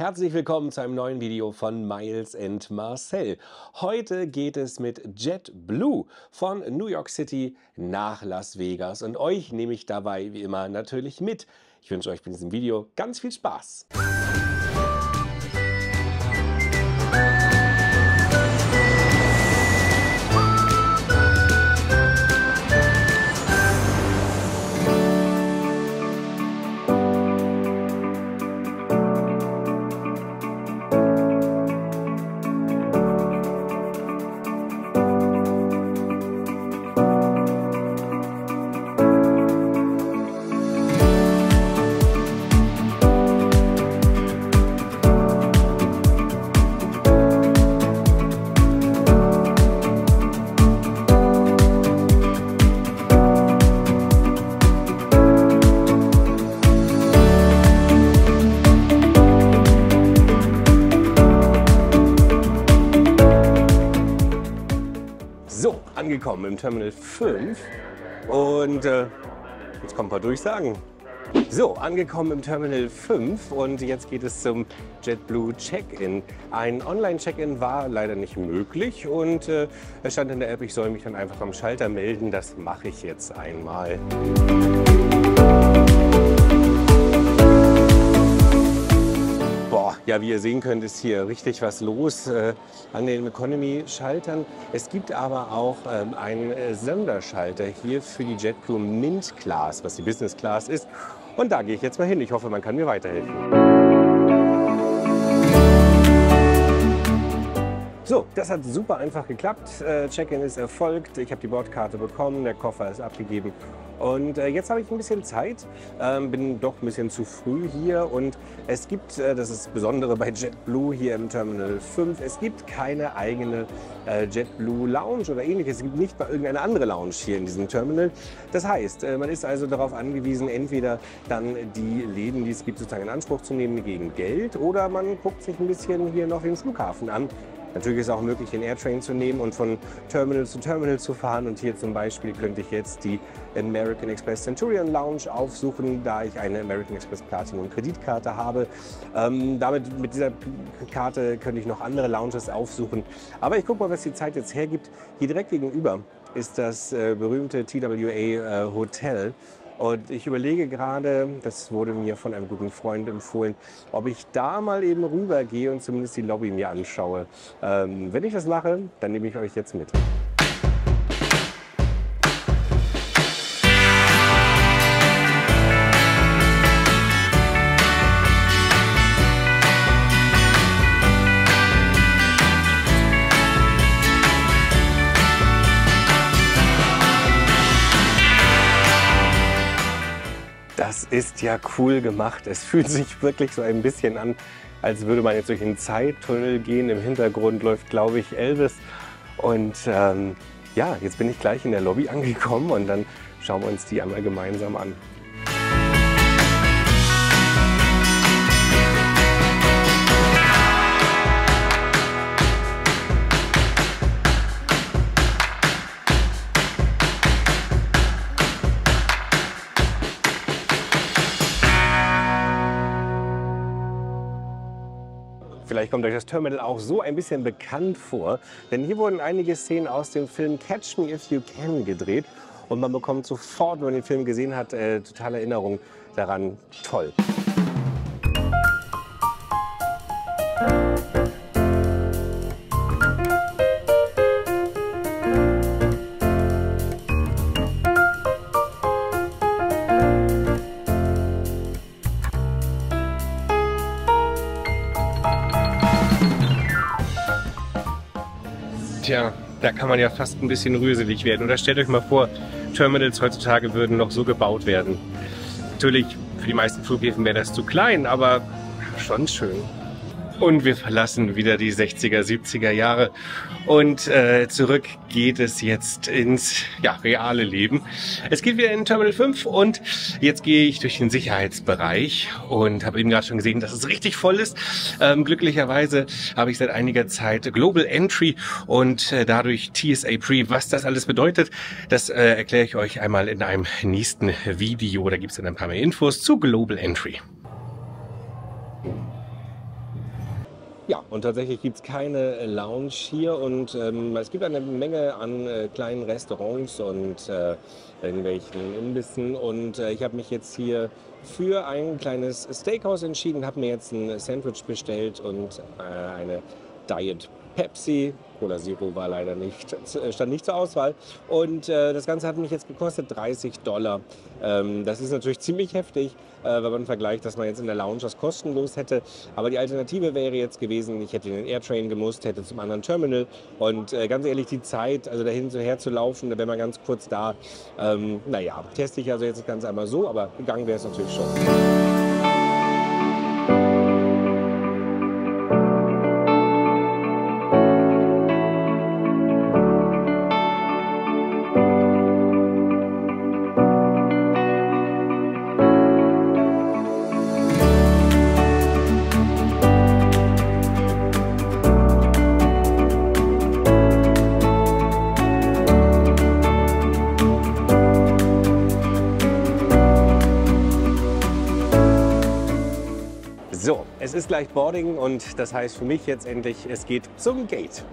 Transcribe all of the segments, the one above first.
Herzlich willkommen zu einem neuen Video von Miles and Marcel. Heute geht es mit JetBlue von New York City nach Las Vegas und euch nehme ich dabei wie immer natürlich mit. Ich wünsche euch bei diesem Video ganz viel Spaß. So, angekommen im Terminal 5 und jetzt kommen ein paar Durchsagen. So, angekommen im Terminal 5 und jetzt geht es zum JetBlue Check-in. Ein Online-Check-in war leider nicht möglich und es stand in der App, ich soll mich dann einfach am Schalter melden. Das mache ich jetzt einmal. Ja, wie ihr sehen könnt, ist hier richtig was los an den Economy-Schaltern. Es gibt aber auch einen Sonderschalter hier für die JetBlue Mint Class, was die Business Class ist. Und da gehe ich jetzt mal hin. Ich hoffe, man kann mir weiterhelfen. So, das hat super einfach geklappt. Check-in ist erfolgt. Ich habe die Bordkarte bekommen, der Koffer ist abgegeben. Und jetzt habe ich ein bisschen Zeit, bin doch ein bisschen zu früh hier und es gibt, das ist das Besondere bei JetBlue hier im Terminal 5, es gibt keine eigene JetBlue Lounge oder ähnliches. Es gibt nicht mal irgendeine andere Lounge hier in diesem Terminal. Das heißt, man ist also darauf angewiesen, entweder dann die Läden, die es gibt, sozusagen in Anspruch zu nehmen gegen Geld oder man guckt sich ein bisschen hier noch den Flughafen an. Natürlich ist es auch möglich, den Airtrain zu nehmen und von Terminal zu Terminal zu fahren. Und hier zum Beispiel könnte ich jetzt die American Express Centurion Lounge aufsuchen, da ich eine American Express Platinum Kreditkarte habe. Mit dieser Karte könnte ich noch andere Lounges aufsuchen. Aber ich gucke mal, was die Zeit jetzt hergibt. Hier direkt gegenüber ist das berühmte TWA Hotel. Und ich überlege gerade, das wurde mir von einem guten Freund empfohlen, ob ich da mal eben rübergehe und zumindest die Lobby mir anschaue. Wenn ich das mache, dann nehme ich euch jetzt mit. Das ist ja cool gemacht. Es fühlt sich wirklich so ein bisschen an, als würde man jetzt durch einen Zeittunnel gehen. Im Hintergrund läuft, glaube ich, Elvis. Und ja, jetzt bin ich gleich in der Lobby angekommen und dann schauen wir uns die einmal gemeinsam an. Vielleicht kommt euch das Terminal auch so ein bisschen bekannt vor, denn hier wurden einige Szenen aus dem Film Catch Me If You Can gedreht und man bekommt sofort, wenn man den Film gesehen hat, totale Erinnerung daran. Toll! Tja, da kann man ja fast ein bisschen rührselig werden. Oder stellt euch mal vor, Terminals heutzutage würden noch so gebaut werden. Natürlich, für die meisten Flughäfen wäre das zu klein, aber schon schön. Und wir verlassen wieder die 60er, 70er Jahre und zurück geht es jetzt ins reale Leben. Es geht wieder in Terminal 5 und jetzt gehe ich durch den Sicherheitsbereich und habe eben gerade schon gesehen, dass es richtig voll ist. Glücklicherweise habe ich seit einiger Zeit Global Entry und dadurch TSA Pre. Was das alles bedeutet, das erkläre ich euch einmal in einem nächsten Video. Da gibt es dann ein paar mehr Infos zu Global Entry. Ja, und tatsächlich gibt es keine Lounge hier und es gibt eine Menge an kleinen Restaurants und irgendwelchen Imbissen und ich habe mich jetzt hier für ein kleines Steakhouse entschieden, habe mir jetzt ein Sandwich bestellt und eine Diet Pepsi. Cola Zero war leider nicht, stand nicht zur Auswahl. Und das Ganze hat mich jetzt gekostet $30. Das ist natürlich ziemlich heftig, wenn man vergleicht, dass man jetzt in der Lounge das kostenlos hätte. Aber die Alternative wäre jetzt gewesen, ich hätte in den Airtrain gemusst, hätte zum anderen Terminal. Und ganz ehrlich, die Zeit, also dahin und her zu laufen, da wäre man ganz kurz da. Naja, teste ich also jetzt ganz einmal so, aber gegangen wäre es natürlich schon. So, es ist gleich Boarding und das heißt für mich jetzt endlich, es geht zum Gate.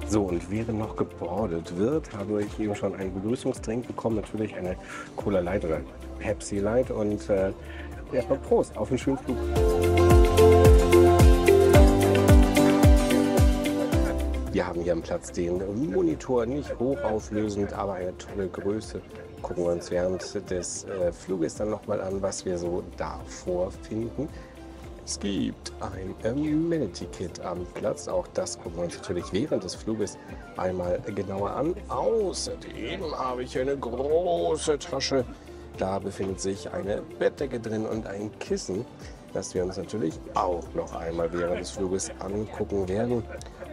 So, und während noch gebordet wird, habe ich eben schon einen Begrüßungsdrink bekommen. Natürlich eine Cola Light oder Pepsi Light. Und erstmal Prost auf einen schönen Flug. Wir haben hier am Platz den Monitor, nicht hochauflösend, aber eine tolle Größe. Gucken wir uns während des Fluges dann nochmal an, was wir so davor finden. Es gibt ein Amenity-Kit am Platz. Auch das gucken wir uns natürlich während des Fluges einmal genauer an. Außerdem habe ich eine große Tasche. Da befindet sich eine Bettdecke drin und ein Kissen, das wir uns natürlich auch noch einmal während des Fluges angucken werden.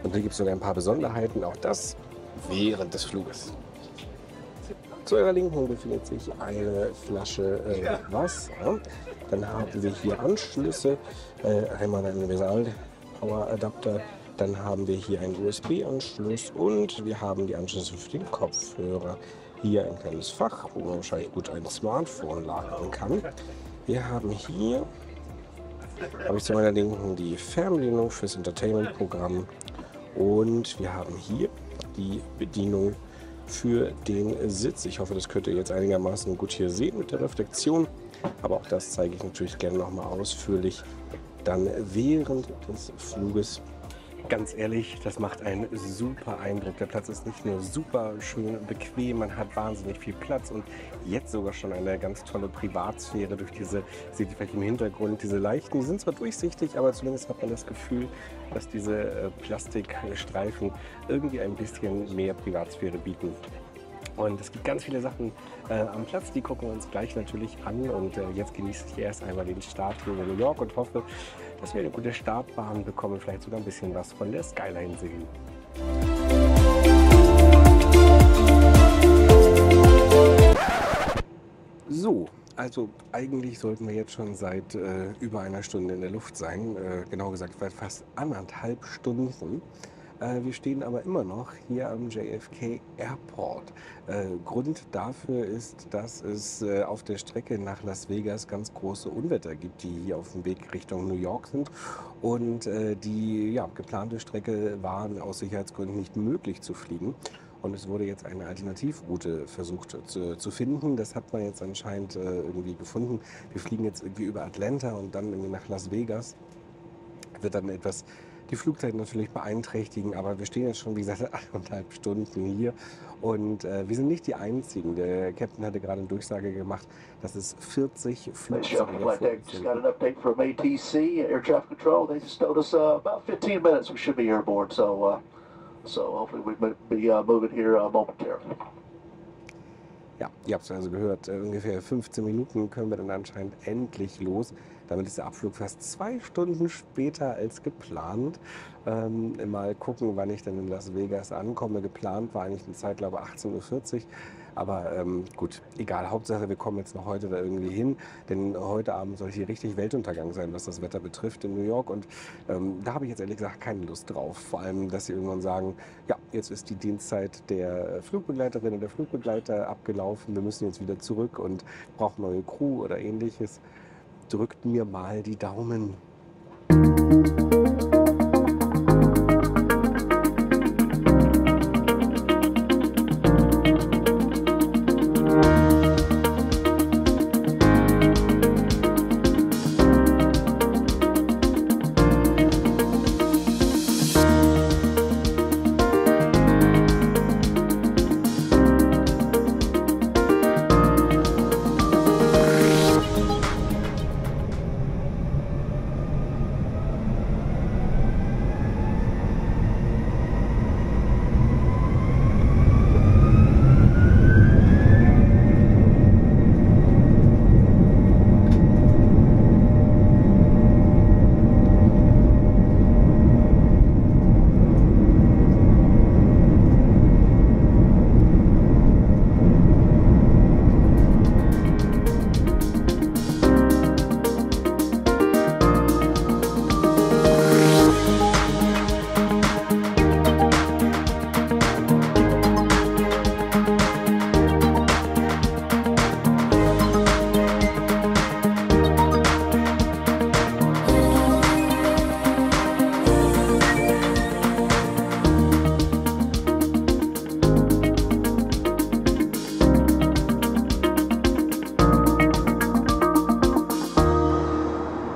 Und hier gibt es sogar ein paar Besonderheiten, auch das während des Fluges. Zu eurer Linken befindet sich eine Flasche Wasser. Dann haben wir hier Anschlüsse, einmal einen Universal-Power-Adapter, dann haben wir hier einen USB-Anschluss und wir haben die Anschlüsse für den Kopfhörer. Hier ein kleines Fach, wo man wahrscheinlich gut ein Smartphone lagern kann. Wir haben hier, habe ich zu meiner Linken, die Fernbedienung fürs Entertainment-Programm und wir haben hier die Bedienung für den Sitz. Ich hoffe, das könnt ihr jetzt einigermaßen gut hier sehen mit der Reflexion. Aber auch das zeige ich natürlich gerne noch mal ausführlich dann während des Fluges. Ganz ehrlich, das macht einen super Eindruck. Der Platz ist nicht nur super schön bequem, man hat wahnsinnig viel Platz und jetzt sogar schon eine ganz tolle Privatsphäre durch diese, seht ihr vielleicht im Hintergrund, diese leichten, die sind zwar durchsichtig, aber zumindest hat man das Gefühl, dass diese Plastikstreifen irgendwie ein bisschen mehr Privatsphäre bieten. Und es gibt ganz viele Sachen am Platz, die gucken wir uns gleich natürlich an. Und jetzt genieße ich erst einmal den Start hier in New York und hoffe, dass wir eine gute Startbahn bekommen, vielleicht sogar ein bisschen was von der Skyline sehen. So, also eigentlich sollten wir jetzt schon seit über einer Stunde in der Luft sein. Genau gesagt, seit fast 1,5 Stunden. Wir stehen aber immer noch hier am JFK Airport. Grund dafür ist, dass es auf der Strecke nach Las Vegas ganz große Unwetter gibt, die hier auf dem Weg Richtung New York sind. Und die geplante Strecke war aus Sicherheitsgründen nicht möglich zu fliegen. Und es wurde jetzt eine Alternativroute versucht zu finden. Das hat man jetzt anscheinend irgendwie gefunden. Wir fliegen jetzt irgendwie über Atlanta und dann irgendwie nach Las Vegas. Wird dann etwas die Flugzeit natürlich beeinträchtigen, aber wir stehen jetzt schon, wie gesagt, 1,5 Stunden hier und wir sind nicht die Einzigen. Der Captain hatte gerade eine Durchsage gemacht, dass es 40 Flugzeuge Just got an update from ATC, Air Traffic Control. They just told us about 15 minutes we should be airborne, so So hopefully we may be moving here momentarily. Ja, ihr habt es also gehört, ungefähr 15 Minuten können wir dann anscheinend endlich los. Damit ist der Abflug fast 2 Stunden später als geplant. Mal gucken, wann ich dann in Las Vegas ankomme. Geplant war eigentlich eine Zeit, glaube ich, 18:40 Uhr. Aber gut, egal. Hauptsache, wir kommen jetzt noch heute da irgendwie hin. Denn heute Abend soll hier richtig Weltuntergang sein, was das Wetter betrifft in New York. Und da habe ich jetzt ehrlich gesagt keine Lust drauf. Vor allem, dass sie irgendwann sagen, ja, jetzt ist die Dienstzeit der Flugbegleiterin und der Flugbegleiter abgelaufen. Wir müssen jetzt wieder zurück und brauchen neue Crew oder ähnliches. Drückt mir mal die Daumen.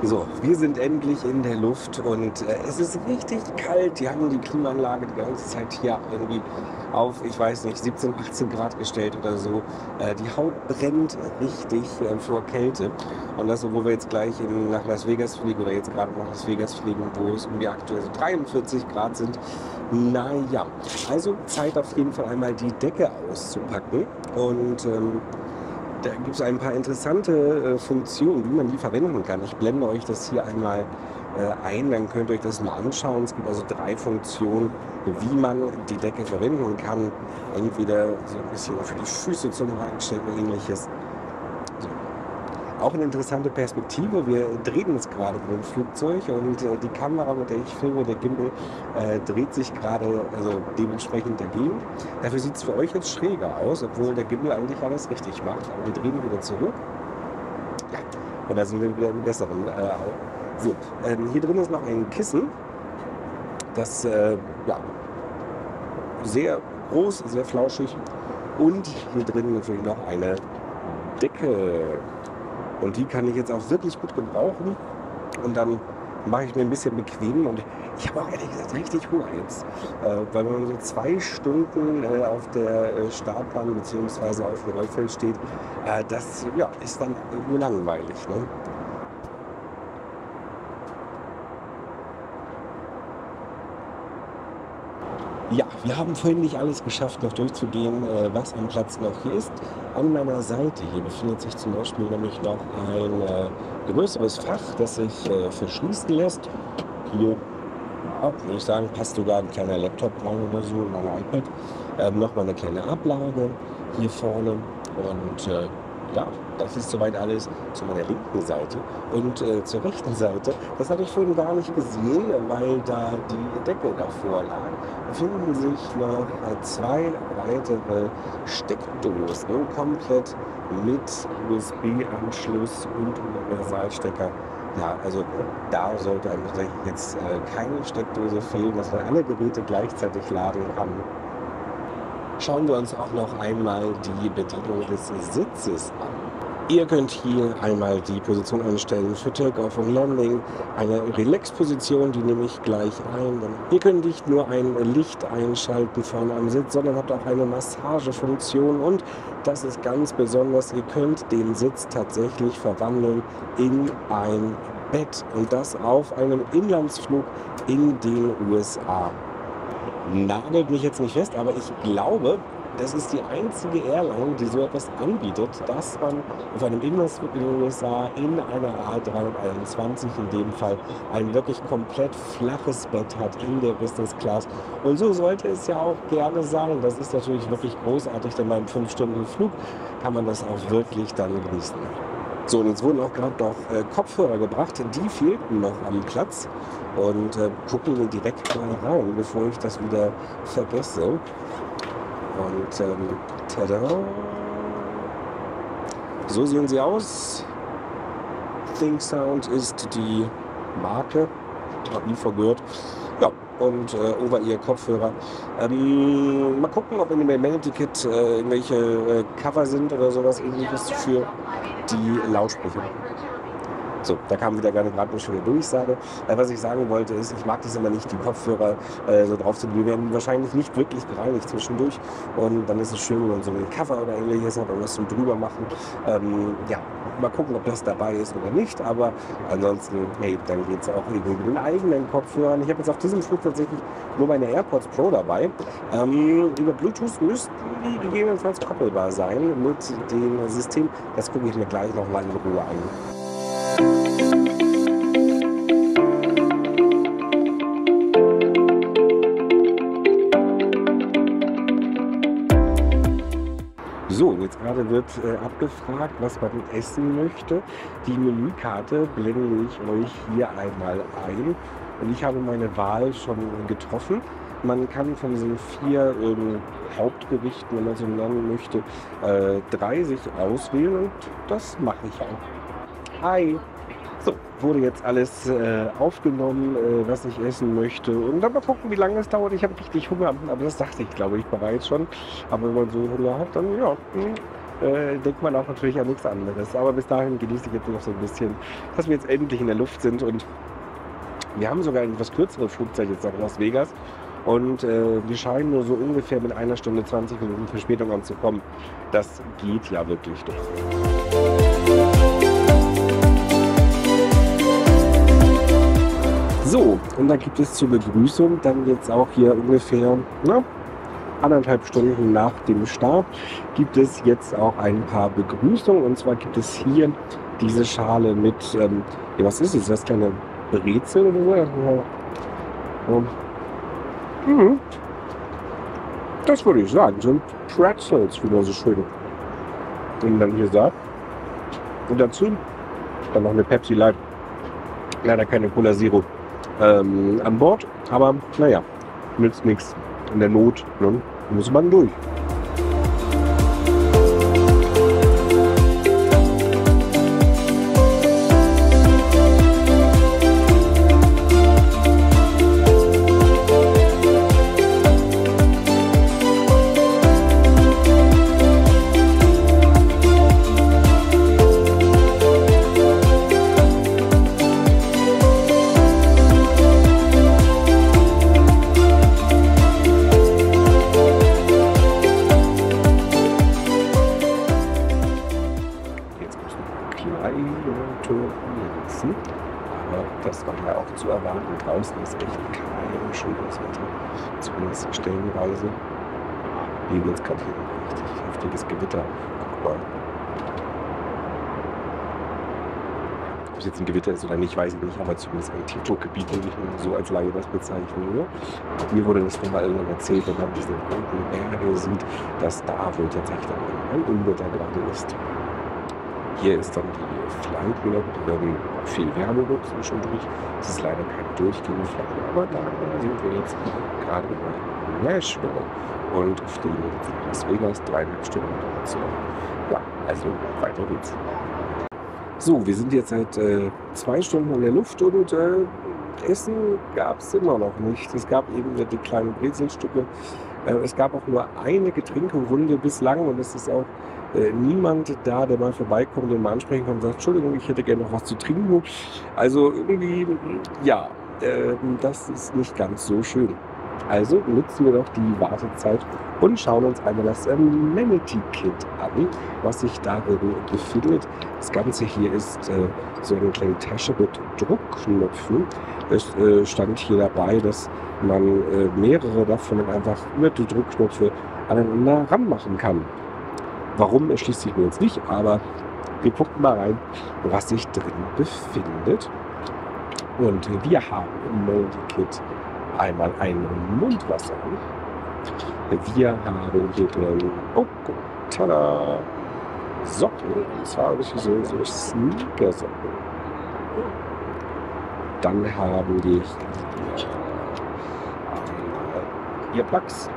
So, wir sind endlich in der Luft und es ist richtig kalt. Die haben die Klimaanlage die ganze Zeit hier irgendwie auf, ich weiß nicht, 17, 18 Grad gestellt oder so. Die Haut brennt richtig vor Kälte. Und das, obwohl wir jetzt gleich nach Las Vegas fliegen oder jetzt gerade nach Las Vegas fliegen, wo es um die aktuell so 43 Grad sind. Naja, also Zeit auf jeden Fall einmal die Decke auszupacken und da gibt es ein paar interessante Funktionen, wie man die verwenden kann. Ich blende euch das hier einmal ein, dann könnt ihr euch das mal anschauen. Es gibt also 3 Funktionen, wie man die Decke verwenden kann. Entweder so ein bisschen für die Füße zum Reinstellen oder ähnliches. So. Auch eine interessante Perspektive. Wir drehen uns gerade mit dem Flugzeug und die Kamera, mit der ich filme, der Gimbal, dreht sich gerade also dementsprechend dagegen. Dafür sieht es für euch jetzt schräger aus, obwohl der Gimbal eigentlich alles richtig macht. Aber wir drehen wieder zurück. Ja, und da sind wir wieder im besseren. So, hier drin ist noch ein Kissen, das ja, sehr groß, sehr flauschig. Und hier drin natürlich noch eine Decke. Und die kann ich jetzt auch wirklich gut gebrauchen. Und dann mache ich mir ein bisschen bequem. Und ich habe auch ehrlich gesagt richtig Hunger jetzt. Weil wenn man so 2 Stunden auf der Startbahn bzw. auf dem Rollfeld steht, das ja, ist dann irgendwie langweilig. Ne? Ja, wir haben vorhin nicht alles geschafft, noch durchzugehen, was am Platz noch hier ist. An meiner Seite hier befindet sich zum Beispiel nämlich noch ein größeres Fach, das sich verschließen lässt. Hier, ja, würde ich sagen, passt sogar ein kleiner Laptop rein oder so, oder ein iPad. Nochmal eine kleine Ablage hier vorne und ja, das ist soweit alles zu meiner linken Seite. Und zur rechten Seite, das hatte ich vorhin gar nicht gesehen, weil da die Decke davor lag, befinden sich noch 2 weitere Steckdosen, komplett mit USB-Anschluss und Universalstecker. Ja, also da sollte einem tatsächlich jetzt keine Steckdose fehlen, dass man alle Geräte gleichzeitig laden kann. Schauen wir uns auch noch einmal die Bedienung des Sitzes an. Ihr könnt hier einmal die Position einstellen für Takeoff und Landing, eine Relax-Position, die nehme ich gleich ein. Ihr könnt nicht nur ein Licht einschalten vorne am Sitz, sondern habt auch eine Massagefunktion und das ist ganz besonders, ihr könnt den Sitz tatsächlich verwandeln in ein Bett und das auf einem Inlandsflug in den USA. nagelt mich jetzt nicht fest, aber ich glaube, das ist die einzige Airline, die so etwas anbietet, dass man auf einem Inlandsflug in den USA in einer A321 in dem Fall ein wirklich komplett flaches Bett hat in der Business Class. Und so sollte es ja auch gerne sein. Das ist natürlich wirklich großartig, denn beim 5-Stunden-Flug kann man das auch wirklich dann genießen. So, und jetzt wurden auch gerade noch Kopfhörer gebracht, die fehlten noch am Platz. Und gucken wir direkt mal rein, bevor ich das wieder vergesse. Und tada! So sehen sie aus. Think Sound ist die Marke, habe nie vergehört. Ja, und Over-Ear-Kopfhörer. Mal gucken, ob in dem Amenity-Kit irgendwelche Cover sind oder sowas ähnliches für die Lautsprecher. So, da kam wieder gerade eine schöne Durchsage. Was ich sagen wollte ist, ich mag das immer nicht, die Kopfhörer so drauf zu tun. Die werden wahrscheinlich nicht wirklich gereinigt zwischendurch. Und dann ist es schön, wenn man so ein Cover oder ähnliches hat und was zum drüber machen. Ja, mal gucken, ob das dabei ist oder nicht. Aber ansonsten, hey, dann geht es auch irgendwie mit den eigenen Kopfhörern. Ich habe jetzt auf diesem Flug tatsächlich nur meine AirPods Pro dabei. Über Bluetooth müssten die gegebenenfalls koppelbar sein mit dem System. Das gucke ich mir gleich nochmal in Ruhe an. So, jetzt gerade wird abgefragt, was man essen möchte. Die Menükarte blende ich euch hier einmal ein. Und ich habe meine Wahl schon getroffen. Man kann von diesen 4 Hauptgerichten, wenn man so nennen möchte, 3 sich auswählen und das mache ich auch. Hi! So, wurde jetzt alles aufgenommen, was ich essen möchte. Und dann mal gucken, wie lange es dauert. Ich habe richtig Hunger, aber das dachte ich, glaube ich, bereits schon. Aber wenn man so Hunger hat, dann ja, denkt man auch natürlich an nichts anderes. Aber bis dahin genieße ich jetzt noch so ein bisschen, dass wir jetzt endlich in der Luft sind. Und wir haben sogar ein etwas kürzeres Flugzeug jetzt nach Las Vegas. Und wir scheinen nur so ungefähr mit 1 Stunde 20 Minuten Verspätung anzukommen. Das geht ja wirklich doch. So, und da gibt es zur Begrüßung dann jetzt auch hier ungefähr 1,5 Stunden nach dem Start gibt es jetzt auch ein paar Begrüßungen. Und zwar gibt es hier diese Schale mit, ja, was ist es? Das kleine Brezel oder so? Das würde ich sagen, sind Pretzels, wie man so schön und dann hier sagt. Und dazu dann noch eine Pepsi Light. Leider keine Cola Zero an Bord, aber naja, nützt nichts. In der Not, ne, muss man durch. Turbulenzen. Aber das war ja auch zu erwarten. Draußen ist echt kein schönes Wetter. Zumindest stellenweise. Wie wir jetzt gerade hier ein richtig heftiges Gewitter. Guck mal. Ob es jetzt ein Gewitter ist oder nicht, weiß ich nicht. Aber zumindest ein Tiefdruckgebiet, würde ich mal so als Laie das bezeichnen. Ne? Mir wurde das von mal irgendwann erzählt, wenn man diese roten Berge sieht, dass da wohl tatsächlich ein Unwetter gerade ist. Hier ist dann die Flanken noch viel Wärme zwischendurch. Es ist leider kein durchgehende Flanke, aber da sind wir jetzt gerade in Nashville und fliegen jetzt nach Las Vegas, 3,5 Stunden dazu. Ja, also weiter geht's. So, wir sind jetzt seit 2 Stunden in der Luft und Essen gab es immer noch nicht. Es gab eben die kleinen Brezelstücke. Es gab auch nur eine Getränkerunde bislang und es ist auch niemand da, der mal vorbeikommt und mal ansprechen kann und sagt, Entschuldigung, ich hätte gerne noch was zu trinken. Also irgendwie, ja, das ist nicht ganz so schön. Also nutzen wir doch die Wartezeit und schauen uns einmal das Amenity Kit an, was sich darin befindet. Das Ganze hier ist so eine kleine Tasche mit Druckknöpfen. Es stand hier dabei, dass man mehrere davon einfach über die Druckknöpfe aneinander ranmachen kann. Warum erschließt sich mir jetzt nicht, aber wir gucken mal rein, was sich drin befindet. Und wir haben im Amenity-Kit einmal ein Mundwasser. Wir haben hier drin, oh, tada, Socken, und zwar so Sneakersocken. Dann haben wir hier Earplugs.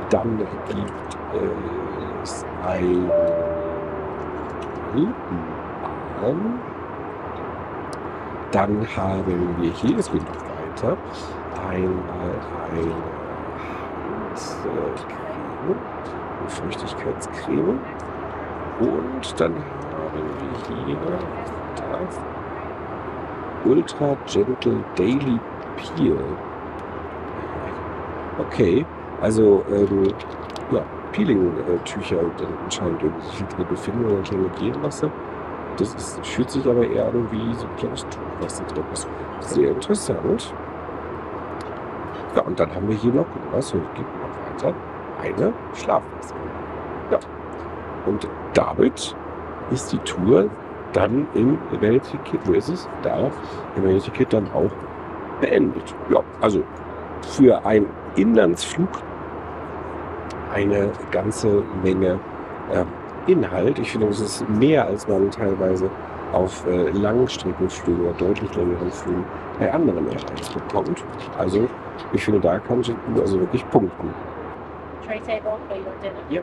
Dann gibt es ein Rückenarm. Dann haben wir hier, es geht noch weiter, einmal eine Handcreme, eine Feuchtigkeitscreme. Und dann haben wir hier das Ultra Gentle Daily Peel. Okay, also ja, Peeling-Tücher anscheinend irgendwie sich drin befinden oder ein kleines Gelwasser. Das fühlt sich aber eher an wie so ein kleines Tuch, was da drin ist. Sehr interessant. Ja, und dann haben wir hier noch, was geht noch weiter, eine Schlafmaske. Ja, und damit ist die Tour dann im Amenity Kit, wo ist es? Da, im Amenity Kit dann auch beendet. Ja, also für einen Inlandsflug eine ganze Menge Inhalt. Ich finde, das ist mehr, als man teilweise auf Langstreckenflügen oder deutlich längeren Flügen bei anderen Airlines bekommt. Also ich finde, da kann JetBlue also wirklich punkten. Tray table for your dinner. Ja.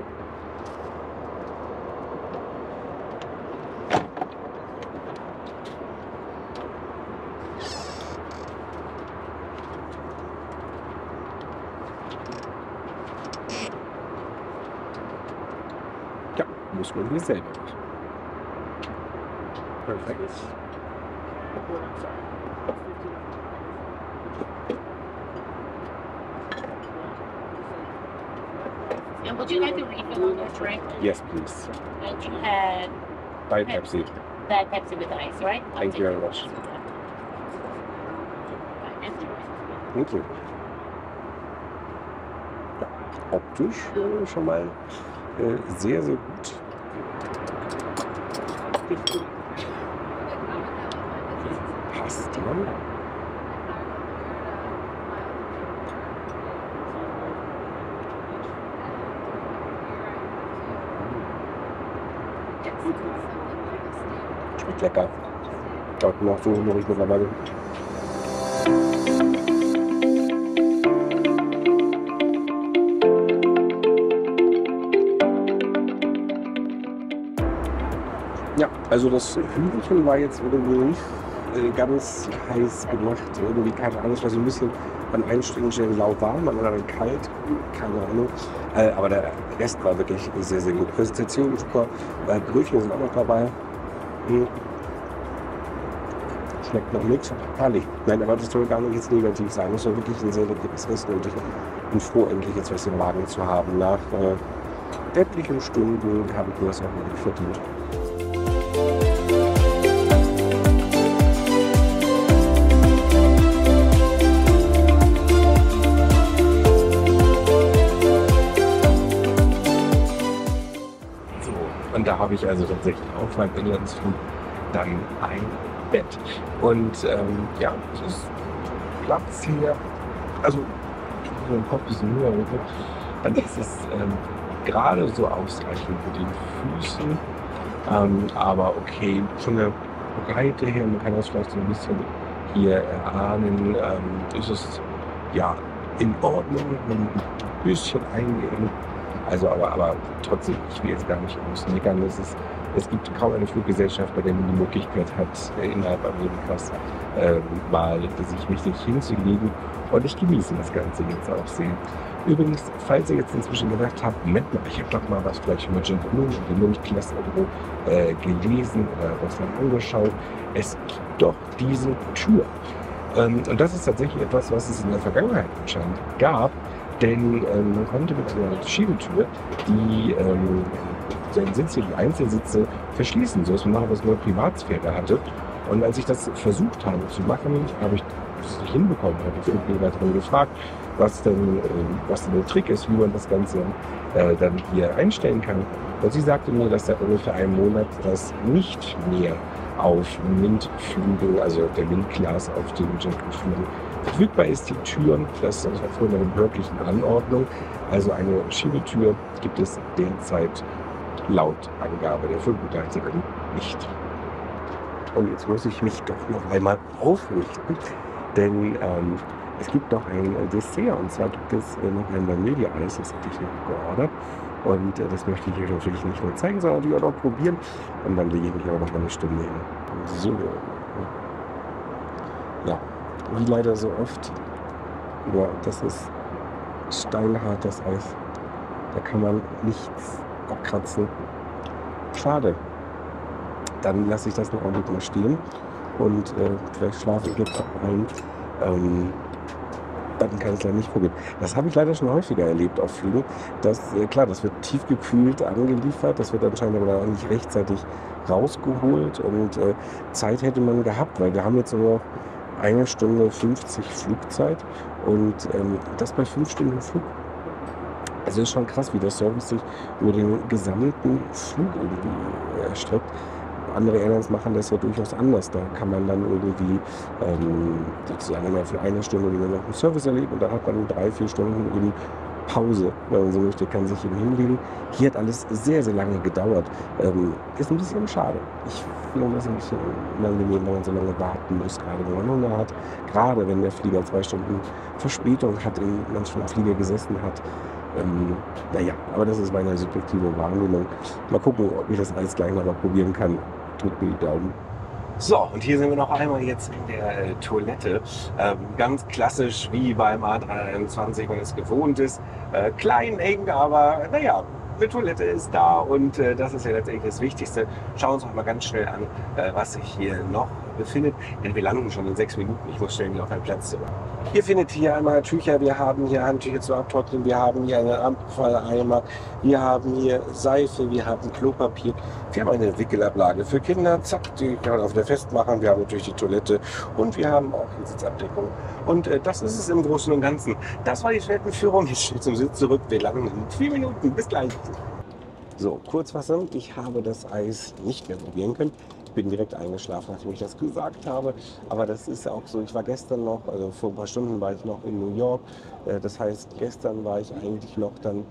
Ja, muss man hier selber machen. Perfekt. And would you like to refill on your drink? Yes, please. And you had Diet Pepsi. that Pepsi with ice, right? Thank you very much. Thank you. Ja, optisch schon mal sehr, sehr gut. Passt dann. Schmeckt lecker. Ich glaube, ich bin auch so hungrig mittlerweile. Ja, also das Hühnchen war jetzt irgendwie nicht ganz heiß gemacht. Irgendwie, keine Ahnung, es war so ein bisschen an einen Stellen lauwarm, an anderen kalt, keine Ahnung. Aber der Rest war wirklich sehr, sehr gut. Präsentation super, Brötchen sind auch noch dabei. Schmeckt noch nichts, herrlich. Nein, aber das soll gar nicht jetzt negativ sein. Das soll wirklich ein sehr leckeres Essen und ich bin froh, endlich jetzt was im Magen zu haben. Nach etlichen Stunden habe ich mir das auch wirklich verdient. Und da habe ich also tatsächlich auf meinem Inlandsflug dann ein Bett. Und ja, es ist Platz hier, also so ein Kopf bisschen höher, dann ist es gerade so ausreichend mit den Füßen, aber okay, von der Breite her, man kann das vielleicht so ein bisschen hier erahnen, ist es ja in Ordnung, ein bisschen eingehen. Also aber trotzdem, ich will jetzt gar nicht ausmeckern. Es gibt kaum eine Fluggesellschaft, bei der man die Möglichkeit hat, innerhalb Amerikas mal sich richtig hinzulegen. Und ich genieße das Ganze jetzt auch sehr. Übrigens, falls ihr jetzt inzwischen gedacht habt, Moment mal, ich habe doch mal was vielleicht über JetBlue und die Mundklasse gelesen oder was dann angeschaut. Es gibt doch diese Tour. Und das ist tatsächlich etwas, was es in der Vergangenheit anscheinend gab, denn man konnte mit einer Schiebetür den Sitz hier, die Einzelsitze verschließen, sodass man nachher was mehr Privatsphäre hatte. Und als ich das versucht habe zu machen, habe ich das nicht hinbekommen. Ich habe die Flugbegleiterin gefragt, was denn der Trick ist, wie man das Ganze dann hier einstellen kann. Und sie sagte mir, dass seit ungefähr einem Monat das nicht mehr auf MINT-Flügen, also der MINT-Class auf den JetBlue-Flügen verfügbar ist. Die Türen, das ist aufgrund einer behördlichen Anordnung, also eine Schiebetür gibt es derzeit laut Angabe der Flugbegleiterin nicht. Und jetzt muss ich mich doch noch einmal aufrichten, denn es gibt noch ein Dessert, und zwar gibt es noch ein Vanilleeis, das hatte ich noch geordert. Und das möchte ich euch natürlich nicht nur zeigen, sondern natürlich auch noch probieren. Und dann lege ich mich aber noch mal eine Stunde hin. So. Ja, wie leider so oft. Ja, das ist steinhart, das Eis. Da kann man nichts abkratzen. Schade. Dann lasse ich das noch ein bisschen mal stehen. Und vielleicht schlafe ich jetzt auch ein. Dann kann ich es leider nicht probieren. Das habe ich leider schon häufiger erlebt auf Flügen. Klar, das wird tiefgekühlt angeliefert, das wird anscheinend aber auch nicht rechtzeitig rausgeholt und Zeit hätte man gehabt, weil wir haben jetzt nur noch 1 Stunde 50 Flugzeit und das bei 5 Stunden Flug. Also ist schon krass, wie der Service sich über den gesamten Flug irgendwie erstreckt. Andere Airlines machen das ja durchaus anders. Da kann man dann irgendwie sozusagen immer für 1 Stunde noch einen Service erleben und dann hat man 3-4 Stunden eben Pause, wenn man so möchte, kann sich eben hinlegen. Hier hat alles sehr, sehr lange gedauert. Ist ein bisschen schade. Ich finde das ein bisschen unangenehm, wenn man so lange warten muss, gerade wenn man Hunger hat. Gerade wenn der Flieger 2 Stunden Verspätung hat, in manchen Flieger gesessen hat. Naja, aber das ist meine subjektive Wahrnehmung. Mal gucken, ob ich das alles gleich noch mal probieren kann. Drückt mir die Daumen. So, und hier sind wir noch einmal jetzt in der Toilette. Ganz klassisch wie beim A321, wenn es gewohnt ist. Klein, eng, aber naja, eine Toilette ist da und das ist ja letztendlich das Wichtigste. Schauen wir uns noch mal ganz schnell an, was sich hier noch befindet. Denn wir landen schon in 6 Minuten. Ich muss schnell wieder auf einen Platz zurück. Ihr findet hier einmal Tücher, wir haben hier Handtücher zu abtrocknen, wir haben hier einen Abfalleimer, wir haben hier Seife, wir haben Klopapier, wir haben eine Wickelablage für Kinder, zack, die kann man auf der festmachen, wir haben natürlich die Toilette und wir haben auch die Sitzabdeckung. Und das ist es im Großen und Ganzen. Das war die Toilettenführung, ich stehe zum Sitz zurück, wir landen in 4 Minuten, bis gleich. So, Kurzfassung, ich habe das Eis nicht mehr probieren können. Ich bin direkt eingeschlafen, nachdem ich das gesagt habe. Aber das ist auch so, ich war gestern noch, also vor ein paar Stunden war ich noch in New York. Das heißt, gestern war ich eigentlich noch dann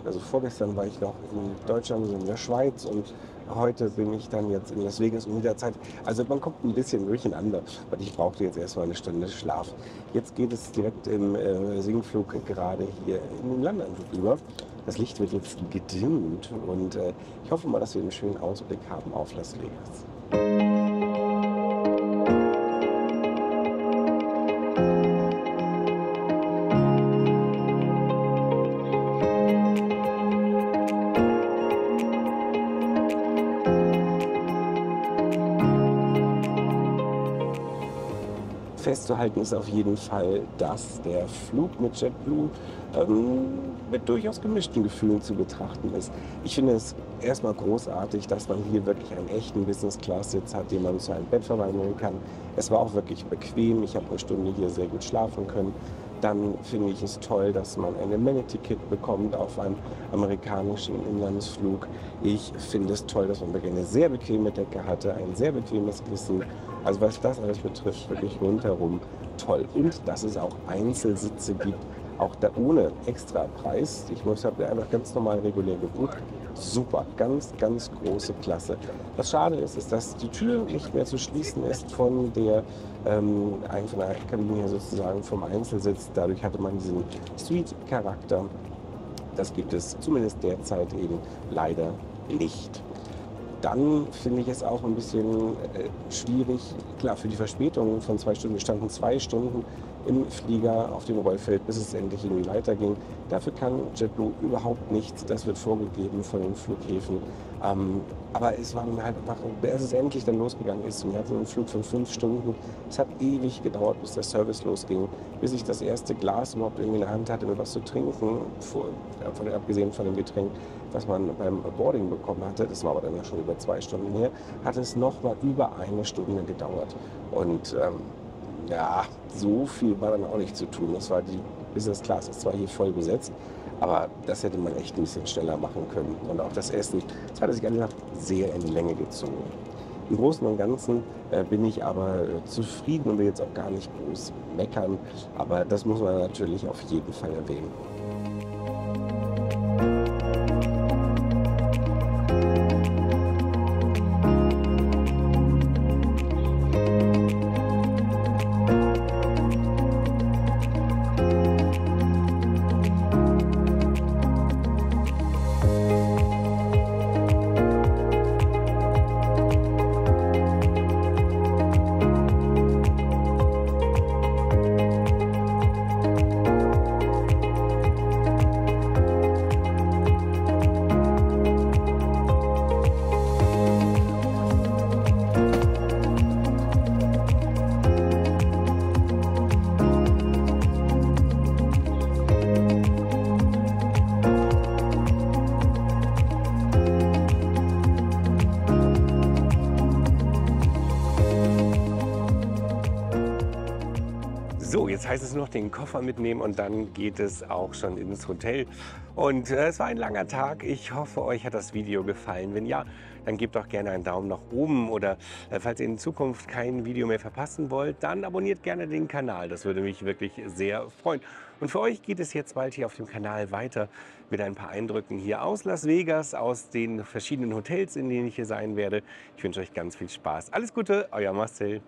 also vorgestern war ich noch in Deutschland, also in der Schweiz und heute bin ich dann jetzt in Las Vegas um der Zeit. Also man kommt ein bisschen durcheinander, weil ich brauchte jetzt erstmal eine Stunde Schlaf. Jetzt geht es direkt im Sinkflug gerade hier in den Landeanflug über. Das Licht wird jetzt gedimmt und ich hoffe mal, dass wir einen schönen Ausblick haben auf Las Vegas. Festzuhalten ist auf jeden Fall, dass der Flug mit JetBlue mit durchaus gemischten Gefühlen zu betrachten ist. Ich finde es erstmal großartig, dass man hier wirklich einen echten Business-Class-Sitz hat, den man zu einem Bett verwandeln kann. Es war auch wirklich bequem. Ich habe eine Stunde hier sehr gut schlafen können. Dann finde ich es toll, dass man ein Amenity-Kit bekommt auf einem amerikanischen Inlandsflug. Ich finde es toll, dass man wirklich eine sehr bequeme Decke hatte, ein sehr bequemes Kissen. Also was das alles betrifft, wirklich rundherum toll. Und dass es auch Einzelsitze gibt, auch da ohne extra Preis. Ich habe einfach ganz normal regulär gebucht. Super, ganz, ganz große Klasse. Was schade ist, ist, dass die Tür nicht mehr zu schließen ist von der Kabine her sozusagen vom Einzelsitz. Dadurch hatte man diesen Suite-Charakter. Das gibt es zumindest derzeit eben leider nicht. Dann finde ich es auch ein bisschen schwierig, klar, für die Verspätung von 2 Stunden, wir standen 2 Stunden im Flieger auf dem Rollfeld, bis es endlich irgendwie weiterging. Dafür kann JetBlue überhaupt nichts. Das wird vorgegeben von den Flughäfen. Aber es war halt einfach, als es endlich dann losgegangen ist, und wir hatten einen Flug von 5 Stunden. Es hat ewig gedauert, bis der Service losging, bis ich das erste Glas überhaupt irgendwie in der Hand hatte, mit was zu trinken, abgesehen von dem Getränk, was man beim Boarding bekommen hatte. Das war aber dann ja schon über 2 Stunden her, hat es noch mal über 1 Stunde gedauert. Und ja, so viel war dann auch nicht zu tun. Das war die Business Class, ist zwar hier voll besetzt, aber das hätte man echt ein bisschen schneller machen können. Und auch das Essen, das hat sich einfach sehr in die Länge gezogen. Im Großen und Ganzen bin ich aber zufrieden und will jetzt auch gar nicht groß meckern. Aber das muss man natürlich auf jeden Fall erwähnen. So, jetzt heißt es nur noch den Koffer mitnehmen und dann geht es auch schon ins Hotel. Und es war ein langer Tag. Ich hoffe, euch hat das Video gefallen. Wenn ja, dann gebt doch gerne einen Daumen nach oben oder falls ihr in Zukunft kein Video mehr verpassen wollt, dann abonniert gerne den Kanal. Das würde mich wirklich sehr freuen. Und für euch geht es jetzt bald hier auf dem Kanal weiter mit ein paar Eindrücken hier aus Las Vegas, aus den verschiedenen Hotels, in denen ich hier sein werde. Ich wünsche euch ganz viel Spaß. Alles Gute, euer Marcel.